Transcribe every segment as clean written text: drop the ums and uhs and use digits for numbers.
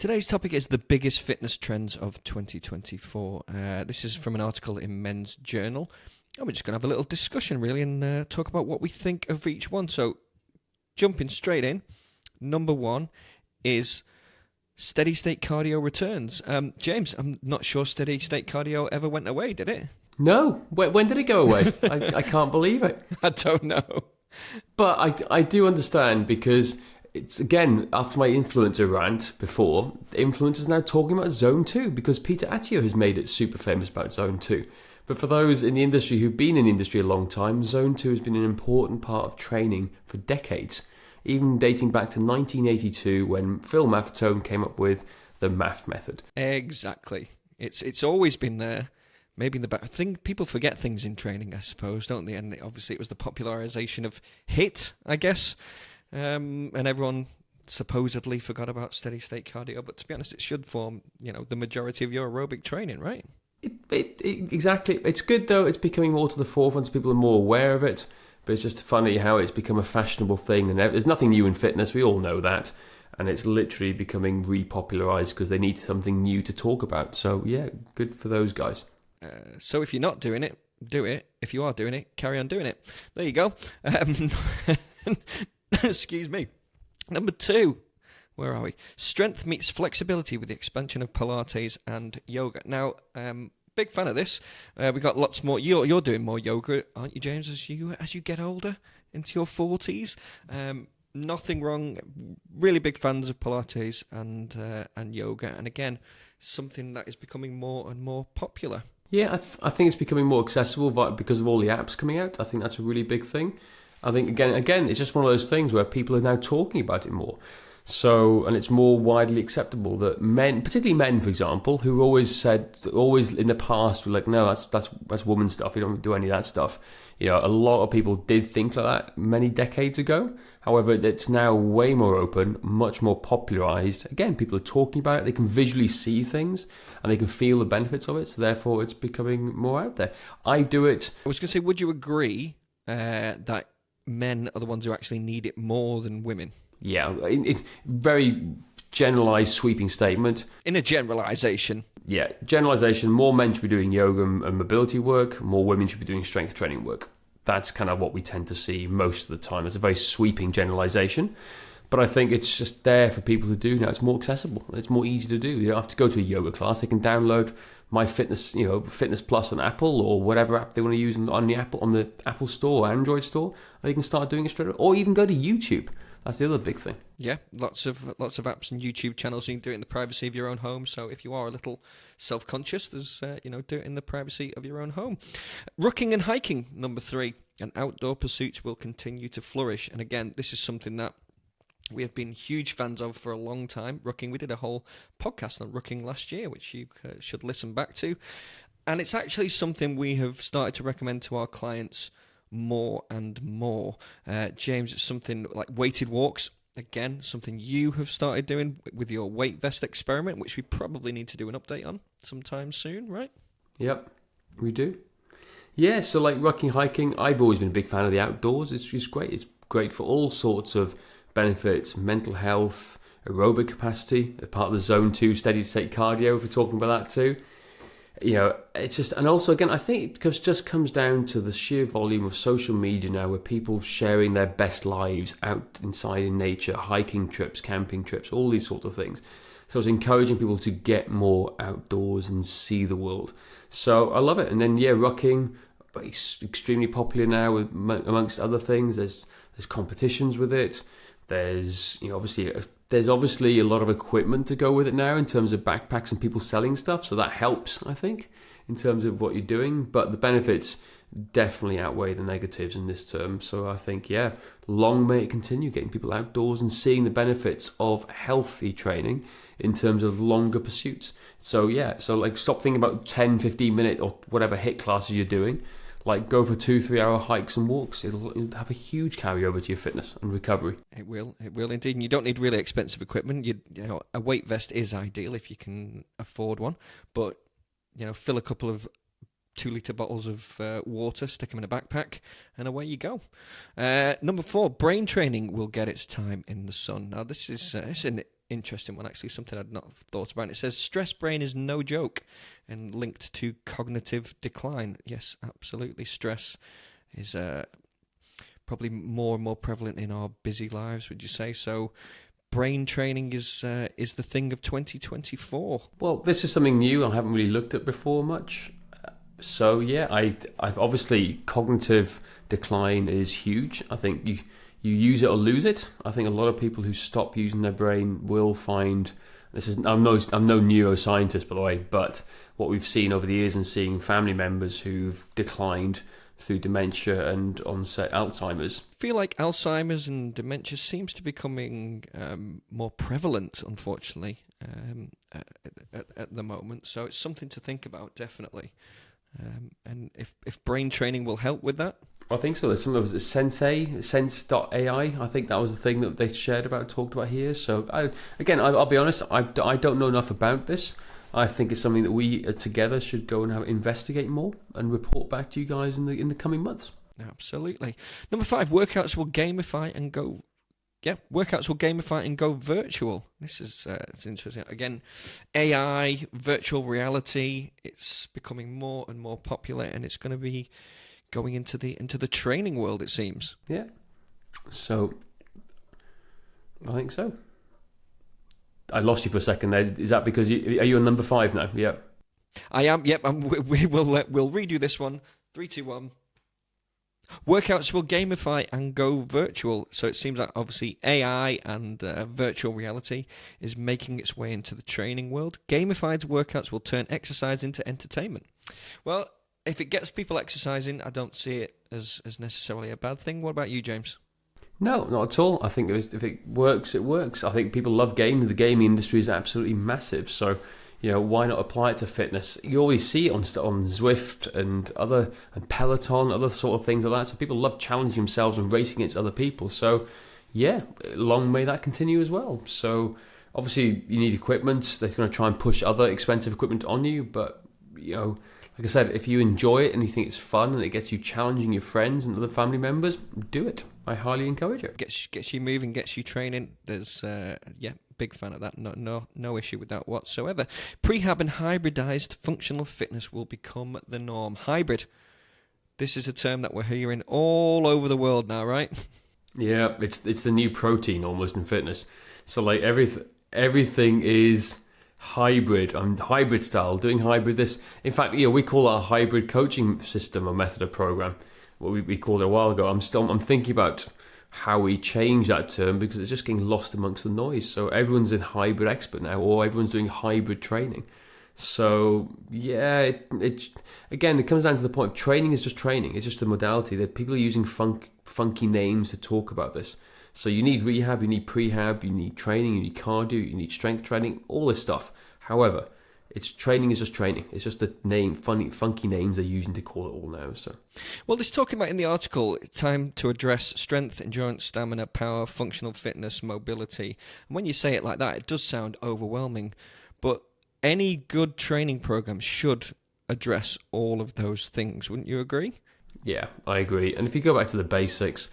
Today's topic is the biggest fitness trends of 2024. This is from an article in Men's Journal. And we're just going to have a little discussion, really, and talk about what we think of each one. So, jumping straight in, number one is steady state cardio returns. James, I'm not sure steady state cardio ever went away, did it? No. When did it go away? I can't believe it. I don't know. But I do understand, because it's, again, after my influencer rant before, the influencers now talking about Zone 2, because Peter Attia has made it super famous about Zone 2. But for those in the industry who've been in the industry a long time, Zone 2 has been an important part of training for decades, even dating back to 1982 when Phil Maffetone came up with the MAF method. Exactly. It's always been there. Maybe in the back. I think people forget things in training, I suppose, don't they? And obviously it was the popularization of HIIT, I guess. And everyone supposedly forgot about steady state cardio. But to be honest, it should form, the majority of your aerobic training, right? Exactly. It's good, though. It's becoming more to the forefront, so people are more aware of it. But it's just funny how it's become a fashionable thing. And there's nothing new in fitness. We all know that. And it's literally becoming repopularized because they need something new to talk about. So, yeah, good for those guys. So if you're not doing it, do it. If you are doing it, carry on doing it. There you go. Excuse me. Number two. Where are we? Strength meets flexibility with the expansion of Pilates and yoga. Now, big fan of this. We got lots more. You're doing more yoga, aren't you, James? As you get older, into your 40s. Nothing wrong. Really big fans of Pilates and yoga. And again, something that is becoming more and more popular. Yeah, I think it's becoming more accessible because of all the apps coming out. I think that's a really big thing. I think again, it's just one of those things where people are now talking about it more. So, and it's more widely acceptable that men, particularly men, for example, who always in the past were like, no, that's woman stuff. You don't do any of that stuff. A lot of people did think like that many decades ago. However, it's now way more open, much more popularized. Again, people are talking about it. They can visually see things and they can feel the benefits of it. So therefore, it's becoming more out there. I do it. I was going to say, would you agree that men are the ones who actually need it more than women? Yeah, very generalized, sweeping statement. In a generalization. Yeah, generalization. More men should be doing yoga and mobility work. More women should be doing strength training work. That's kind of what we tend to see most of the time. It's a very sweeping generalization. But I think it's just there for people to do now. It's more accessible. It's more easy to do. You don't have to go to a yoga class. They can download My Fitness, Fitness Plus on Apple or whatever app they want to use on the Apple Store or Android Store. And they can start doing it straight away. Or even go to YouTube. That's the other big thing. Yeah, lots of apps and YouTube channels. You can do it in the privacy of your own home. So if you are a little self-conscious, there's do it in the privacy of your own home. Rucking and hiking, number 3, and outdoor pursuits will continue to flourish. And again, this is something that we have been huge fans of for a long time. Rucking, we did a whole podcast on rucking last year, which you should listen back to. And it's actually something we have started to recommend to our clients more and more. James, it's something like weighted walks. Again, something you have started doing with your weight vest experiment, which we probably need to do an update on sometime soon, right? Yep, we do. Yeah, so like rucking, hiking, I've always been a big fan of the outdoors. It's just great. It's great for all sorts of benefits, mental health, aerobic capacity, a part of the Zone 2 steady state cardio, if we're talking about that too. It's just, and also again, I think it just comes down to the sheer volume of social media now, where people sharing their best lives out inside in nature, hiking trips, camping trips, all these sorts of things. So it's encouraging people to get more outdoors and see the world. So I love it. And then rucking, it's extremely popular now amongst other things. There's competitions with it. There's obviously a lot of equipment to go with it now in terms of backpacks and people selling stuff. So that helps, I think, in terms of what you're doing. But the benefits definitely outweigh the negatives in this term. So I think, long may it continue, getting people outdoors and seeing the benefits of healthy training in terms of longer pursuits. So like stop thinking about 10, 15 minute or whatever HIIT classes you're doing. Like go for 2-3 hour hikes and walks. It'll have a huge carryover to your fitness and recovery. It will indeed. And you don't need really expensive equipment. A weight vest is ideal if you can afford one. But fill a couple of 2-litre bottles of water, stick them in a backpack, and away you go. Number 4, brain training will get its time in the sun. Now this is it's an interesting one, actually, something I'd not thought about. It says stress brain is no joke and linked to cognitive decline. Yes, absolutely. Stress is probably more and more prevalent in our busy lives, would you say? So brain training is the thing of 2024. Well, this is something new I haven't really looked at before much. So yeah, I've obviously cognitive decline is huge. I think you use it or lose it. I think a lot of people who stop using their brain will find this is I'm no neuroscientist, by the way, but what we've seen over the years and seeing family members who've declined through dementia and onset Alzheimer's. I feel like Alzheimer's and dementia seems to be becoming more prevalent, unfortunately, at the moment. So it's something to think about, definitely. And if brain training will help with that. I think so. There's some of it was sense.ai. I think that was the thing that they talked about here. So I'll be honest, I don't know enough about this. I think it's something that we together should go and investigate more and report back to you guys in the coming months. Absolutely. Number 5, workouts will gamify and go. Yeah, workouts will gamify and go virtual. This is it's interesting. Again, AI, virtual reality. It's becoming more and more popular, and it's going to be going into the training world, it seems. Yeah. So I think so. I lost you for a second there. Is that because are you on number 5 now? Yeah. I am. Yep. We'll redo this one. 3, 2, 1. Workouts will gamify and go virtual. So it seems like obviously AI and virtual reality is making its way into the training world. Gamified workouts will turn exercise into entertainment. Well, if it gets people exercising, I don't see it as necessarily a bad thing. What about you, James? No, not at all. I think if it works, it works. I think people love gaming. The gaming industry is absolutely massive. So, why not apply it to fitness? You always see it on Zwift and Peloton, other sort of things like that. So people love challenging themselves and racing against other people. So, yeah, long may that continue as well. So, obviously, you need equipment. They're going to try and push other expensive equipment on you. But, like I said, if you enjoy it and you think it's fun and it gets you challenging your friends and other family members, do it. I highly encourage it. Gets you moving, gets you training. There's big fan of that. No issue with that whatsoever. Prehab and hybridized functional fitness will become the norm. Hybrid. This is a term that we're hearing all over the world now, right? Yeah, it's the new protein almost in fitness. So like everything is hybrid. I'm hybrid style, doing hybrid this. In fact, we call our hybrid coaching system or method of program. What we called it a while ago. I'm thinking about how we change that term because it's just getting lost amongst the noise. So everyone's a hybrid expert now, or everyone's doing hybrid training. So yeah, it comes down to the point of training is just training. It's just a modality that people are using funky names to talk about this. So you need rehab, you need prehab, you need training, you need cardio, you need strength training, all this stuff. However, training is just training. It's just the name, funky names they're using to call it all now. So, well, it's talking about in the article, time to address strength, endurance, stamina, power, functional fitness, mobility. And when you say it like that, it does sound overwhelming. But any good training program should address all of those things. Wouldn't you agree? Yeah, I agree. And if you go back to the basics,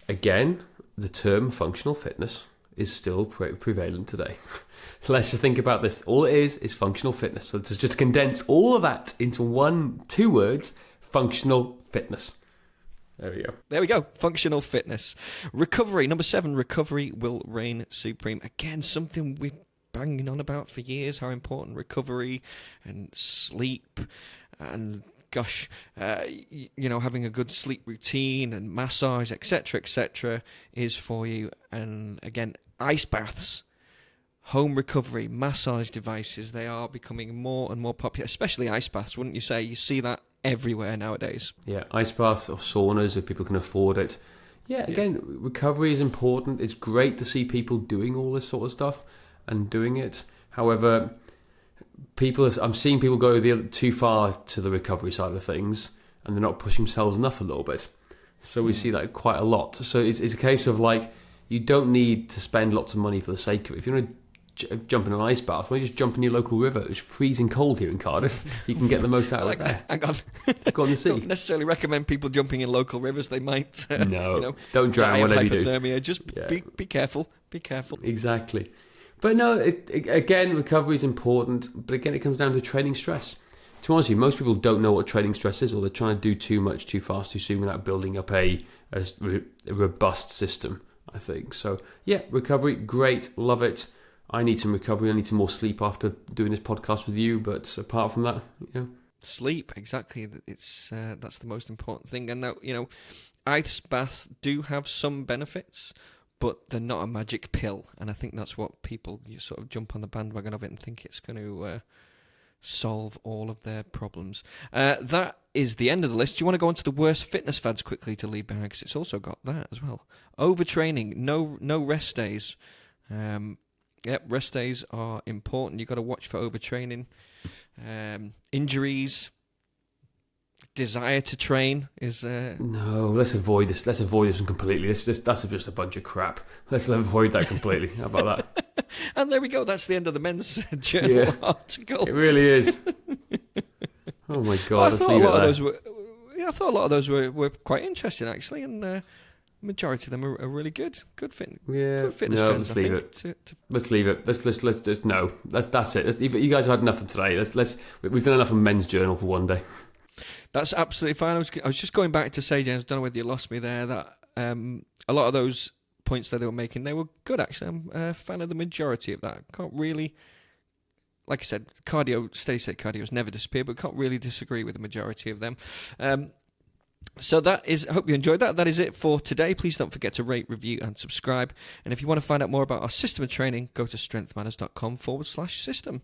again, the term functional fitness is still prevalent today. Let's just think about this. All it is functional fitness. So to just condense all of that into 2 words, functional fitness. There we go. Functional fitness. Recovery. Number 7, recovery will reign supreme. Again, something we've banging on about for years, how important recovery and sleep and gosh, having a good sleep routine and massage, etc., is for you. And again, ice baths, home recovery, massage devices, they are becoming more and more popular, especially ice baths, wouldn't you say? You see that everywhere nowadays. Yeah, ice baths or saunas if people can afford it. Yeah, again, recovery is important. It's great to see people doing all this sort of stuff and doing it. However, I'm seeing people go too far to the recovery side of things, and they're not pushing themselves enough a little bit. So we see that quite a lot. So it's a case of like, you don't need to spend lots of money for the sake of it. If you want to jump in an ice bath, why don't you just jump in your local river? It's freezing cold here in Cardiff. You can get the most out of it there. Hang on. Go on the sea. Don't necessarily recommend people jumping in local rivers. They might don't drown whenever you do. Hypothermia. Just be careful. Be careful. Exactly. But no, again, recovery is important. But again, it comes down to training stress. To be honest with you, most people don't know what training stress is, or they're trying to do too much too fast too soon without building up a robust system, I think. So yeah, recovery, great, love it. I need some recovery. I need some more sleep after doing this podcast with you. But apart from that, Sleep, exactly. It's that's the most important thing. And now, ice baths do have some benefits, but they're not a magic pill. And I think that's what people, you sort of jump on the bandwagon of it and think it's going to solve all of their problems. That is the end of the list. Do you want to go on to the worst fitness fads quickly to leave behind? Because it's also got that as well. Overtraining, no rest days. Rest days are important. You've got to watch for overtraining. Injuries. Desire to train is... No, let's avoid this. Let's avoid this one completely. That's just a bunch of crap. Let's avoid that completely. How about that? And there we go. That's the end of the men's journal article. It really is. Oh my God, let's leave it there. I thought a lot of those were quite interesting, actually, and majority of them are really good. Good fitness trends, let's leave it. Let's leave it. Let's just no. That's it. You guys have had enough for today. We've done enough of men's journal for one day. That's absolutely fine. I was just going back to say, James, I don't know whether you lost me there, that a lot of those points that they were making, they were good, actually. I'm a fan of the majority of that. Can't really, like I said, steady state cardio has never disappeared, but can't really disagree with the majority of them. So that is, I hope you enjoyed that. That is it for today. Please don't forget to rate, review, and subscribe. And if you want to find out more about our system of training, go to strengthmatters.com/system.